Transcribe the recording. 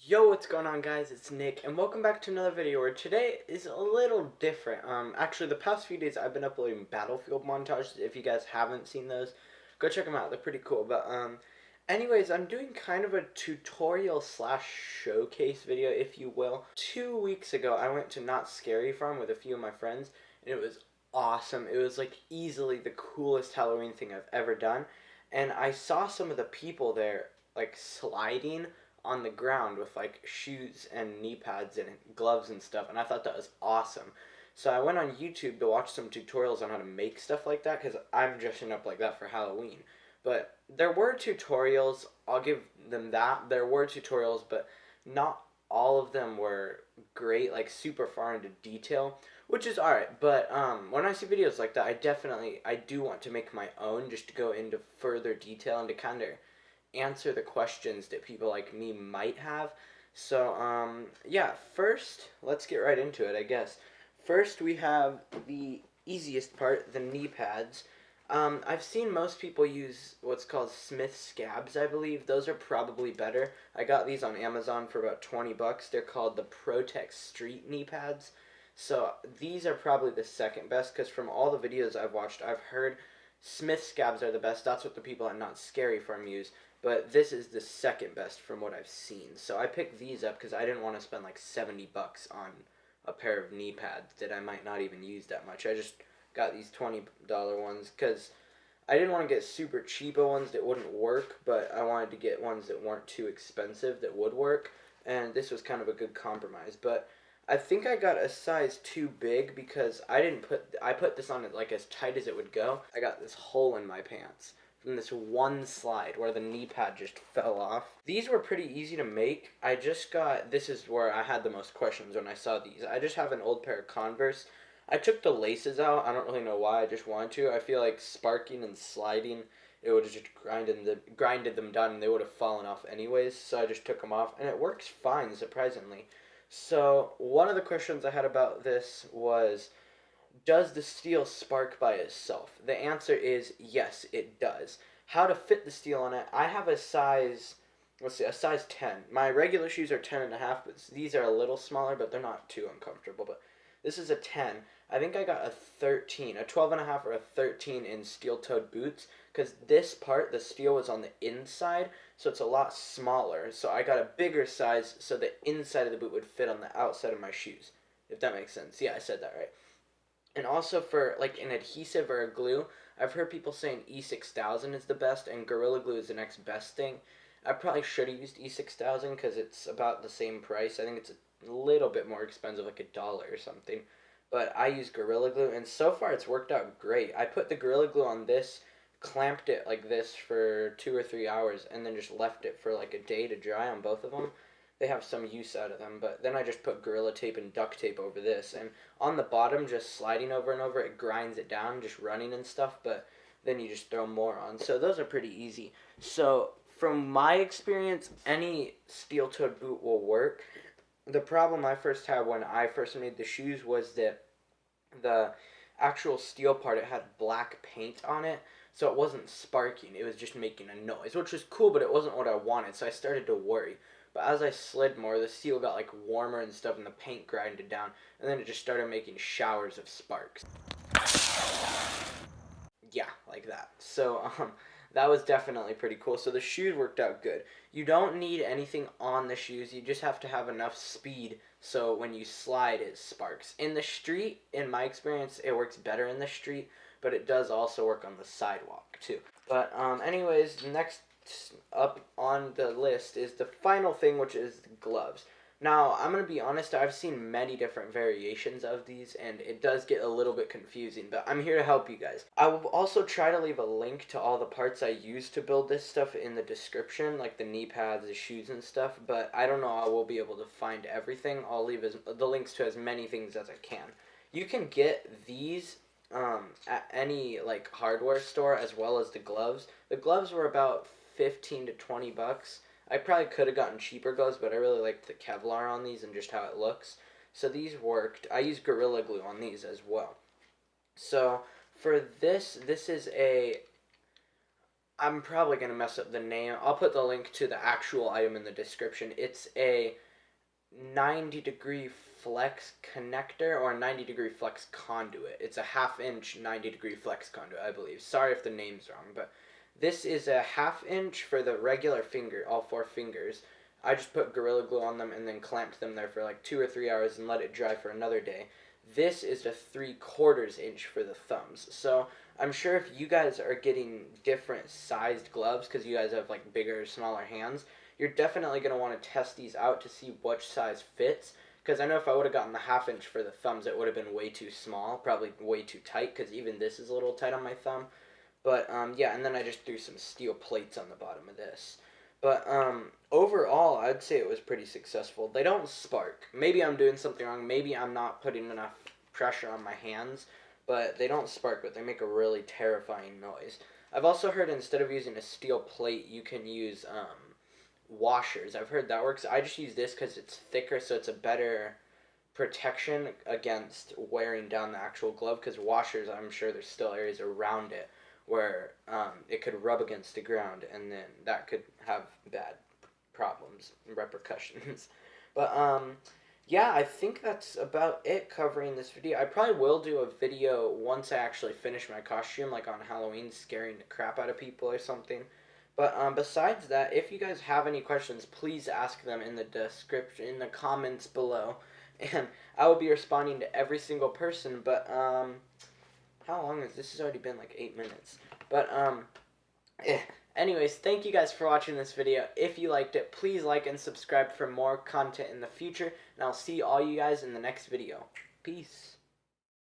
Yo, what's going on, guys? It's Nick, and welcome back to another video where today is a little different. Actually, the past few days I've been uploading Battlefield montages. If you guys haven't seen those, go check them out. They're pretty cool. But anyways, I'm doing kind of a tutorial slash showcase video, if you will. 2 weeks ago, I went to Not Scary Farm with a few of my friends, and it was awesome. It was like easily the coolest Halloween thing I've ever done, and I saw some of the people there like sliding on the ground with like shoes and knee pads and gloves and stuff, and I thought that was awesome. So I went on YouTube to watch some tutorials on how to make stuff like that because I'm dressing up like that for Halloween. But there were tutorials, I'll give them that. There were tutorials, but not all of them were great, like super far into detail, which is alright. But when I see videos like that, I do want to make my own just to go into further detail and to kind of answer the questions that people like me might have. So, yeah, first, let's get right into it, I guess. First, we have the easiest part, the knee pads. I've seen most people use what's called Smith scabs, I believe. Those are probably better. I got these on Amazon for about 20 bucks. They're called the Protex Street knee pads. So these are probably the second best because from all the videos I've watched, I've heard Smith scabs are the best. That's what the people at Not Scary Farm use. But this is the second best from what I've seen. So I picked these up because I didn't want to spend like 70 bucks on a pair of knee pads that I might not even use that much. I just got these $20 ones because I didn't want to get super cheapo ones that wouldn't work, but I wanted to get ones that weren't too expensive that would work. And this was kind of a good compromise. But I think I got a size too big because I put this on it like as tight as it would go. I got this hole in my pants from this one slide where the knee pad just fell off. These were pretty easy to make. This is where I had the most questions when I saw these. I just have an old pair of Converse. I took the laces out. I don't really know why. I just wanted to. I feel like sparking and sliding, it would have just grinded them down and they would have fallen off anyways. So I just took them off and it works fine, surprisingly. So one of the questions I had about this was, does the steel spark by itself? The answer is yes, it does. How to fit the steel on it? I have a size, let's see, a size 10. My regular shoes are 10 and a half, but these are a little smaller, but they're not too uncomfortable. But this is a 10. I think I got a 13, a 12 and a half or a 13 in steel-toed boots because this part, the steel was on the inside, so it's a lot smaller. So I got a bigger size so the inside of the boot would fit on the outside of my shoes, if that makes sense. Yeah, I said that right. And also for like an adhesive or a glue, I've heard people saying E6000 is the best and Gorilla Glue is the next best thing. I probably should have used E6000 because it's about the same price. I think it's a little bit more expensive, like $1 or something. But I use Gorilla Glue and so far it's worked out great. I put the Gorilla Glue on this, clamped it like this for 2 or 3 hours, and then just left it for like a day to dry on both of them. They have some use out of them, but then I just put Gorilla Tape and duct tape over this, and on the bottom, just sliding over and over, it grinds it down, just running and stuff, but then you just throw more on. So those are pretty easy. So from my experience, any steel-toed boot will work. The problem I first had when I first made the shoes was that the actual steel part, it had black paint on it, so it wasn't sparking. It was just making a noise, which was cool, but it wasn't what I wanted, so I started to worry. But as I slid more, the steel got like warmer and stuff, and the paint grinded down, and then it just started making showers of sparks. Yeah, like that. So, that was definitely pretty cool. So the shoes worked out good. You don't need anything on the shoes. You just have to have enough speed so when you slide, it sparks. In the street, in my experience, it works better in the street, but it does also work on the sidewalk too. But anyways, next up on the list is the final thing, which is gloves. Now, I'm going to be honest, I've seen many different variations of these, and it does get a little bit confusing, but I'm here to help you guys. I will also try to leave a link to all the parts I used to build this stuff in the description, like the knee pads, the shoes, and stuff, but I don't know I will be able to find everything. I'll leave the links to as many things as I can. You can get these at any like hardware store as well as the gloves. The gloves were about 15 to 20 bucks. I probably could have gotten cheaper gloves, but I really liked the Kevlar on these and just how it looks. So these worked. I used Gorilla Glue on these as well. So for this is I'm probably going to mess up the name. I'll put the link to the actual item in the description. It's a 90-degree flex connector or a 90-degree flex conduit. It's a half-inch 90-degree flex conduit, I believe. Sorry if the name's wrong, but this is a half-inch for the regular finger, all 4 fingers. I just put Gorilla Glue on them and then clamped them there for like 2 or 3 hours and let it dry for another day. This is a 3/4 inch for the thumbs. So I'm sure if you guys are getting different sized gloves because you guys have like bigger or smaller hands, you're definitely going to want to test these out to see which size fits. Because I know if I would have gotten the half-inch for the thumbs, it would have been way too small, probably way too tight, because even this is a little tight on my thumb. But, yeah, and then I just threw some steel plates on the bottom of this. But, overall, I'd say it was pretty successful. They don't spark. Maybe I'm doing something wrong. Maybe I'm not putting enough pressure on my hands. But they don't spark, but they make a really terrifying noise. I've also heard instead of using a steel plate, you can use, washers. I've heard that works. I just use this because it's thicker, so it's a better protection against wearing down the actual glove, because washers, I'm sure there's still areas around it where it could rub against the ground, and then that could have bad problems and repercussions. But yeah, I think that's about it covering this video. I probably will do a video once I actually finish my costume, like on Halloween, scaring the crap out of people or something. But besides that, if you guys have any questions, please ask them in the description, in the comments below, and I will be responding to every single person. But how long is this? Has already been like 8 minutes. But anyways, thank you guys for watching this video. If you liked it, please like and subscribe for more content in the future, and I'll see all you guys in the next video. Peace.